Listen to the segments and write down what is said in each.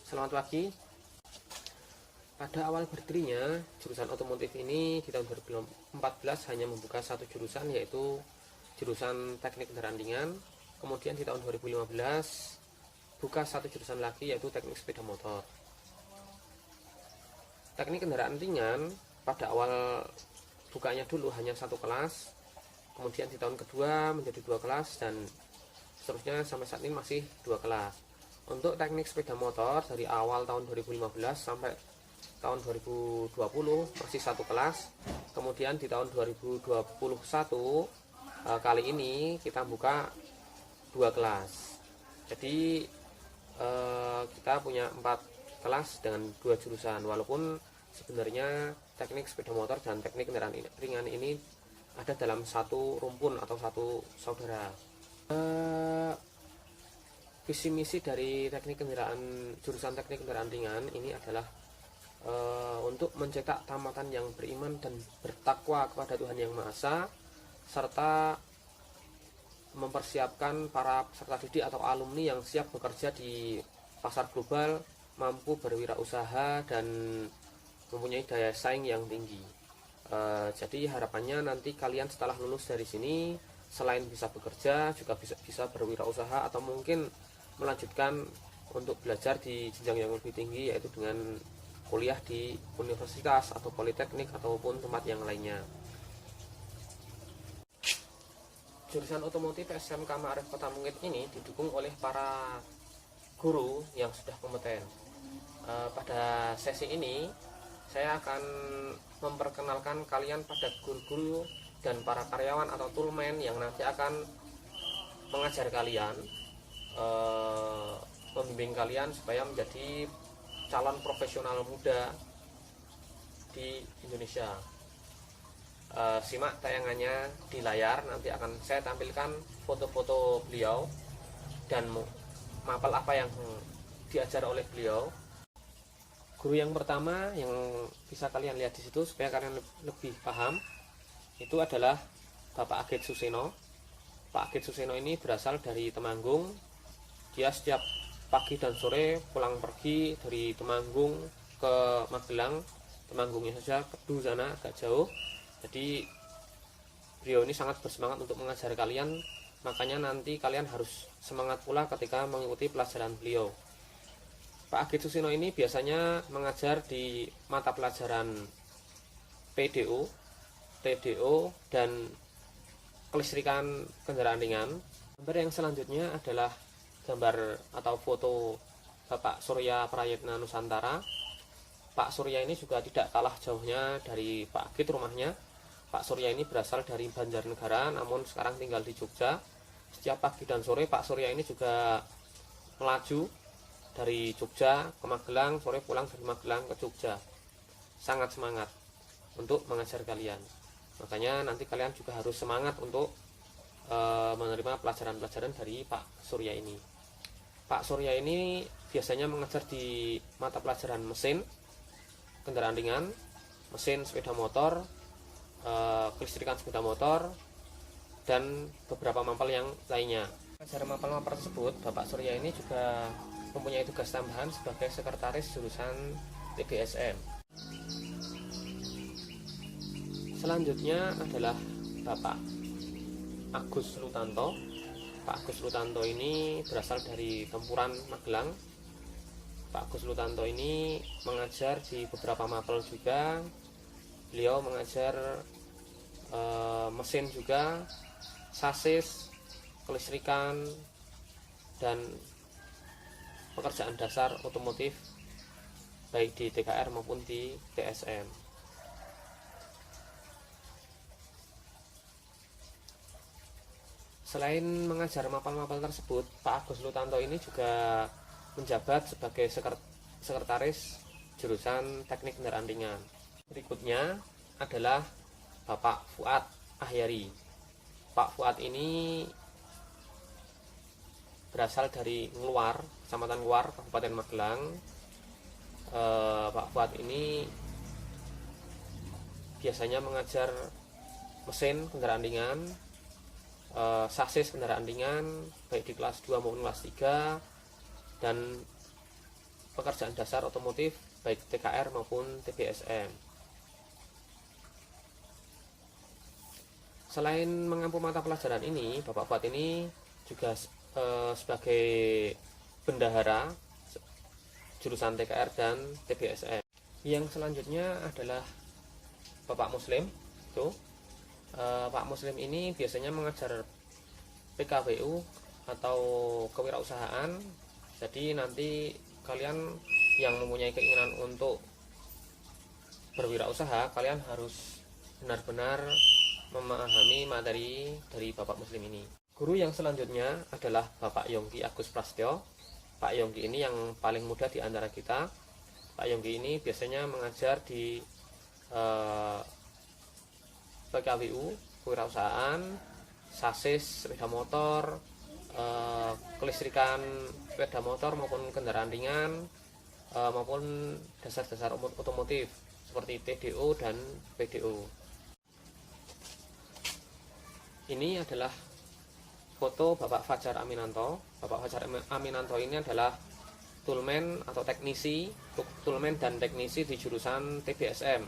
Selamat pagi. Pada awal berdirinya, jurusan otomotif ini di tahun 2014 hanya membuka satu jurusan, yaitu jurusan teknik kendaraan ringan. Kemudian di tahun 2015 buka satu jurusan lagi, yaitu teknik sepeda motor. Teknik kendaraan ringan pada awal bukanya dulu hanya satu kelas, kemudian di tahun kedua menjadi 2 kelas, dan seterusnya sampai saat ini masih 2 kelas. Untuk teknik sepeda motor dari awal tahun 2015 sampai tahun 2020 masih 1 kelas. Kemudian di tahun 2021 kali ini kita buka 2 kelas. Jadi kita punya 4 kelas dengan 2 jurusan, walaupun sebenarnya teknik sepeda motor dan teknik kendaraan ringan ini ada dalam satu rumpun atau satu saudara. Visi misi dari jurusan teknik kendaraan ringan ini adalah untuk mencetak tamatan yang beriman dan bertakwa kepada Tuhan Yang Maha Esa, serta mempersiapkan para peserta didik atau alumni yang siap bekerja di pasar global, mampu berwirausaha dan mempunyai daya saing yang tinggi. Jadi harapannya nanti kalian setelah lulus dari sini, selain bisa bekerja juga bisa berwirausaha, atau mungkin melanjutkan untuk belajar di jenjang yang lebih tinggi, yaitu dengan kuliah di universitas atau politeknik ataupun tempat yang lainnya. Jurusan otomotif SMK Ma'arif Kota Mungkit ini didukung oleh para guru yang sudah kompeten. Pada sesi ini saya akan memperkenalkan kalian pada guru-guru dan para karyawan atau toolman yang nanti akan mengajar kalian, membimbing kalian supaya menjadi calon profesional muda di Indonesia. Simak tayangannya di layar, nanti akan saya tampilkan foto-foto beliau dan mapel apa yang diajar oleh beliau. Guru yang pertama yang bisa kalian lihat di situ supaya kalian lebih paham, itu adalah Bapak Agit Suseno. Pak Agit Suseno ini berasal dari Temanggung. Dia setiap pagi dan sore pulang pergi dari Temanggung ke Magelang. Temanggungnya saja Kedu sana agak jauh. Jadi beliau ini sangat bersemangat untuk mengajar kalian, makanya nanti kalian harus semangat pula ketika mengikuti pelajaran beliau. Pak Agit Suseno ini biasanya mengajar di mata pelajaran PDO, TDO, dan kelistrikan kendaraan ringan. Gambar yang selanjutnya adalah gambar atau foto Bapak Surya Prayitna Nusantara. Pak Surya ini juga tidak kalah jauhnya dari Pak Agit rumahnya. Pak Surya ini berasal dari Banjarnegara, namun sekarang tinggal di Jogja. Setiap pagi dan sore Pak Surya ini juga melaju dari Jogja ke Magelang, sore pulang dari Magelang ke Jogja. Sangat semangat untuk mengajar kalian. Makanya nanti kalian juga harus semangat untuk menerima pelajaran-pelajaran dari Pak Surya ini. Pak Surya ini biasanya mengajar di mata pelajaran mesin kendaraan ringan, mesin sepeda motor, kelistrikan sepeda motor, dan beberapa mapel yang lainnya. Pelajaran mapel-mapel tersebut, Bapak Surya ini juga mempunyai tugas tambahan sebagai sekretaris jurusan TBSM. Selanjutnya adalah Bapak Agus Lutanto. Pak Agus Lutanto ini berasal dari Tempuran, Magelang. Pak Agus Lutanto ini mengajar di beberapa mapel juga. Beliau mengajar mesin juga, sasis, kelistrikan, dan pekerjaan dasar otomotif baik di TKR maupun di TSM. Selain mengajar mapel-mapel tersebut, Pak Agus Lutanto ini juga menjabat sebagai sekretaris jurusan teknik kendaraan ringan. Berikutnya adalah Bapak Fuad Ahyari. Pak Fuad ini berasal dari Ngluar, Kecamatan Ngluar, Kabupaten Magelang. Pak Fuad ini biasanya mengajar mesin kendaraan ringan, sasis kendaraan ringan baik di kelas 2 maupun kelas 3, dan pekerjaan dasar otomotif baik TKR maupun TBSM. Selain mengampu mata pelajaran ini, Bapak Fuad ini juga sebagai bendahara jurusan TKR dan TBSM. Yang selanjutnya adalah Bapak Muslim. Pak Muslim ini biasanya mengajar PKWU atau kewirausahaan. Jadi nanti kalian yang mempunyai keinginan untuk berwirausaha, kalian harus benar-benar memahami materi dari Bapak Muslim ini. Guru yang selanjutnya adalah Bapak Yongki Agus Prasetyo. Pak Yongki ini yang paling muda di antara kita. Pak Yongki ini biasanya mengajar di PKWU, kewirausahaan, sasis sepeda motor, kelistrikan sepeda motor maupun kendaraan ringan, maupun dasar-dasar otomotif seperti TDO dan PDO. Ini adalah foto Bapak Fajar Aminanto. Bapak Fajar Aminanto ini adalah toolman atau teknisi, toolman dan teknisi di jurusan TBSM.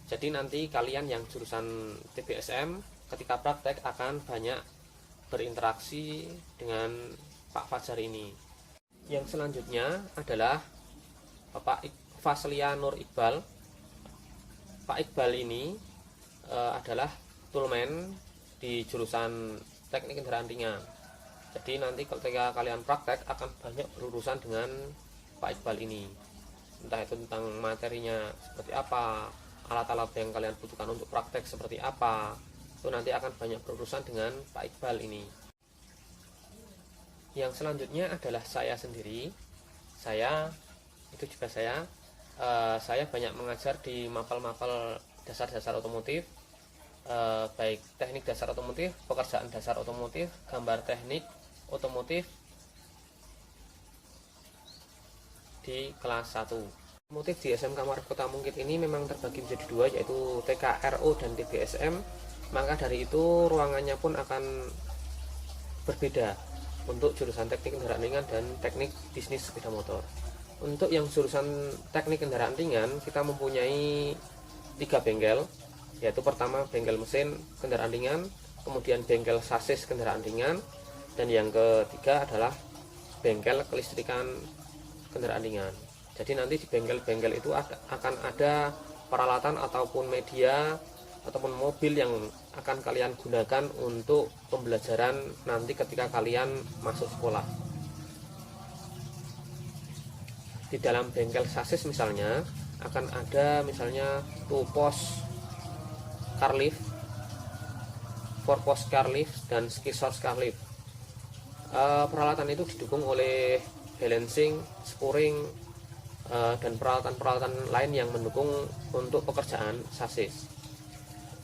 Jadi nanti kalian yang jurusan TBSM ketika praktek akan banyak berinteraksi dengan Pak Fajar ini. Yang selanjutnya adalah Bapak Faslia Nur Iqbal. Pak Iqbal ini adalah toolman di jurusan teknik kendaraan ringan. Jadi nanti ketika kalian praktek akan banyak berurusan dengan Pak Iqbal ini. Entah itu tentang materinya seperti apa, alat-alat yang kalian butuhkan untuk praktek seperti apa, itu nanti akan banyak berurusan dengan Pak Iqbal ini. Yang selanjutnya adalah saya sendiri. Saya banyak mengajar di mapel-mapel dasar-dasar otomotif, baik teknik dasar otomotif, pekerjaan dasar otomotif, gambar teknik otomotif di kelas 1. Otomotif di SMK Maarif Kota Mungkit ini memang terbagi menjadi dua, yaitu TKRO dan TBSM. Maka dari itu ruangannya pun akan berbeda untuk jurusan teknik kendaraan ringan dan teknik bisnis sepeda motor. Untuk yang jurusan teknik kendaraan ringan, kita mempunyai 3 bengkel, yaitu pertama bengkel mesin kendaraan ringan, kemudian bengkel sasis kendaraan ringan, dan yang ketiga adalah bengkel kelistrikan kendaraan ringan. Jadi nanti di bengkel-bengkel itu akan ada peralatan ataupun media ataupun mobil yang akan kalian gunakan untuk pembelajaran nanti ketika kalian masuk sekolah. Di dalam bengkel sasis misalnya akan ada misalnya 2-post car lift, 4-post car lift, dan ski source car lift. Peralatan itu didukung oleh balancing, spuring, dan peralatan-peralatan lain yang mendukung untuk pekerjaan sasis.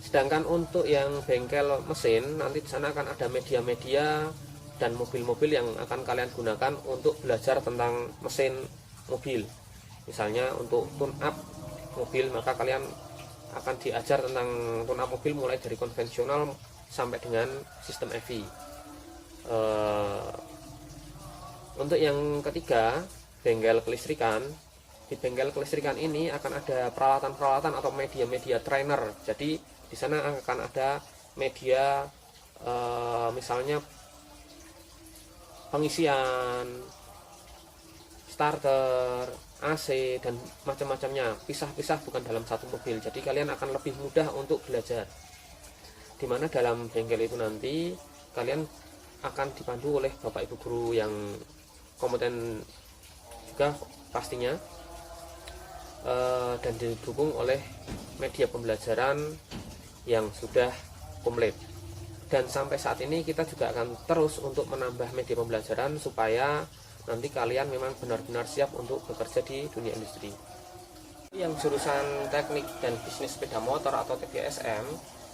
Sedangkan untuk yang bengkel mesin, nanti di sana akan ada media-media dan mobil-mobil yang akan kalian gunakan untuk belajar tentang mesin mobil. Misalnya untuk tune up mobil, maka kalian akan diajar tentang tune up mobil mulai dari konvensional sampai dengan sistem EV. Untuk yang ketiga, bengkel kelistrikan. Di bengkel kelistrikan ini akan ada peralatan-peralatan atau media-media trainer. Jadi di sana akan ada media misalnya pengisian, starter, AC, dan macam-macamnya, pisah-pisah bukan dalam satu mobil. Jadi kalian akan lebih mudah untuk belajar. Dimana dalam bengkel itu nanti kalian akan dipandu oleh bapak ibu guru yang kompeten juga pastinya, dan didukung oleh media pembelajaran yang sudah komplit. Dan sampai saat ini kita juga akan terus untuk menambah media pembelajaran supaya nanti kalian memang benar-benar siap untuk bekerja di dunia industri. Yang jurusan teknik dan bisnis sepeda motor atau TBSM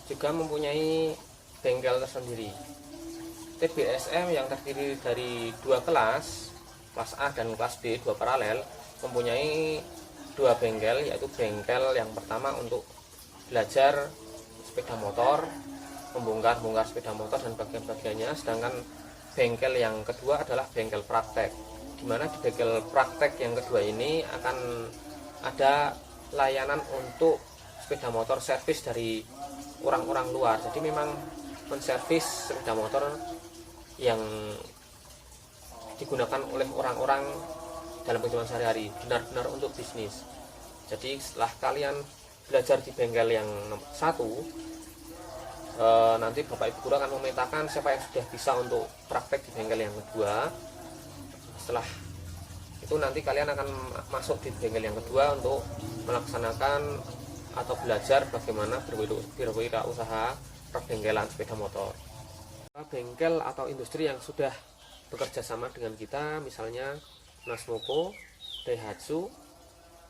juga mempunyai bengkel tersendiri. TBSM yang terdiri dari 2 kelas A dan kelas B, 2 paralel, mempunyai 2 bengkel, yaitu bengkel yang pertama untuk belajar sepeda motor, membongkar sepeda motor dan bagian-bagiannya, sedangkan bengkel yang kedua adalah bengkel praktek, dimana di bengkel praktek yang kedua ini akan ada layanan untuk sepeda motor servis dari orang-orang luar. Jadi memang menservis sepeda motor yang digunakan oleh orang-orang dalam kehidupan sehari-hari, benar-benar untuk bisnis. Jadi setelah kalian belajar di bengkel yang satu, nanti Bapak Ibu guru akan memetakan siapa yang sudah bisa untuk praktek di bengkel yang kedua. Setelah itu nanti kalian akan masuk di bengkel yang kedua untuk melaksanakan atau belajar bagaimana berwirausaha perbengkelan sepeda motor. Bengkel atau industri yang sudah bekerja sama dengan kita, misalnya Nasmoko, Daihatsu,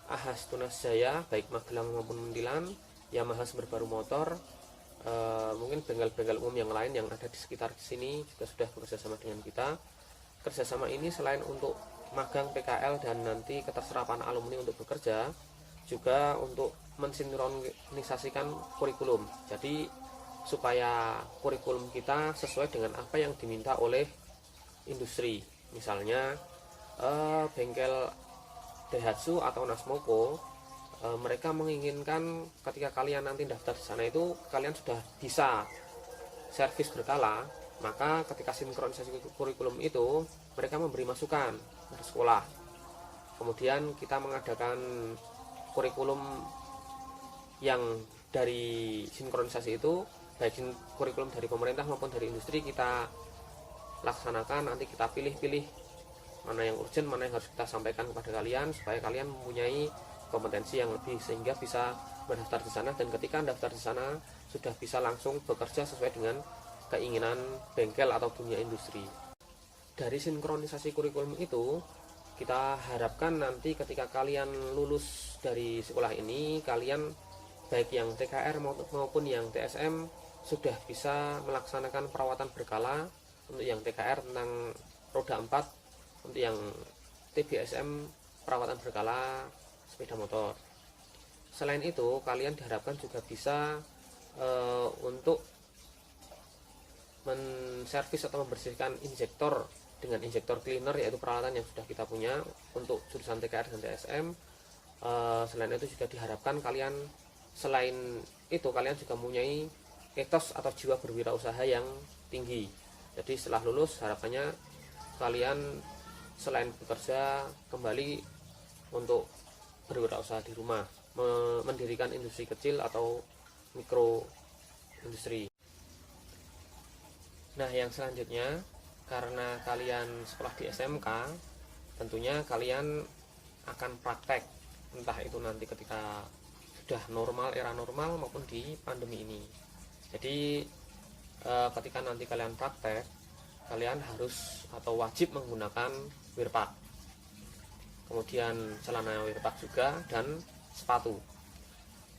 Ahas Tunas Jaya, baik Magelang maupun Muntilan, Yamaha Sumber Baru Motor, mungkin bengkel-bengkel umum yang lain yang ada di sekitar sini juga sudah bekerja sama dengan kita. Kerjasama ini selain untuk magang PKL dan nanti keterserapan alumni untuk bekerja, juga untuk mensinkronisasikan kurikulum. Jadi supaya kurikulum kita sesuai dengan apa yang diminta oleh industri. Misalnya bengkel Daihatsu atau Nasmoko, mereka menginginkan ketika kalian nanti daftar di sana itu kalian sudah bisa servis berkala. Maka ketika sinkronisasi kurikulum itu mereka memberi masukan dari sekolah. Kemudian kita mengadakan kurikulum yang dari sinkronisasi itu, baik kurikulum dari pemerintah maupun dari industri, kita laksanakan. Nanti kita pilih-pilih mana yang urgent, mana yang harus kita sampaikan kepada kalian supaya kalian mempunyai kompetensi yang lebih sehingga bisa mendaftar di sana, dan ketika daftar di sana sudah bisa langsung bekerja sesuai dengan keinginan bengkel atau dunia industri. Dari sinkronisasi kurikulum itu kita harapkan nanti ketika kalian lulus dari sekolah ini, kalian baik yang TKR maupun yang TSM sudah bisa melaksanakan perawatan berkala. Untuk yang TKR tentang roda 4, untuk yang TBSM perawatan berkala sepeda motor. Selain itu kalian diharapkan juga bisa untuk menservis atau membersihkan injektor dengan injektor cleaner, yaitu peralatan yang sudah kita punya untuk jurusan TKR dan TSM. Selain itu juga diharapkan kalian selain itu kalian juga mempunyai etos atau jiwa berwirausaha yang tinggi. Jadi setelah lulus harapannya kalian selain bekerja kembali untuk berwirausaha di rumah, mendirikan industri kecil atau mikro industri. Nah, yang selanjutnya, karena kalian sekolah di SMK, tentunya kalian akan praktek, entah itu nanti ketika sudah normal, era normal maupun di pandemi ini. Jadi ketika nanti kalian praktek, kalian harus atau wajib menggunakan wirpak, kemudian celana wirpak juga, dan sepatu.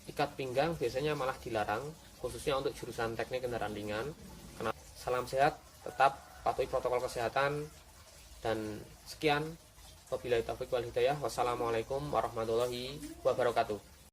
Ikat pinggang biasanya malah dilarang, khususnya untuk jurusan teknik kendaraan ringan. Salam sehat, tetap patuhi protokol kesehatan, dan sekian. Wabillahi taufiq wal hidayah. Wassalamualaikum warahmatullahi wabarakatuh.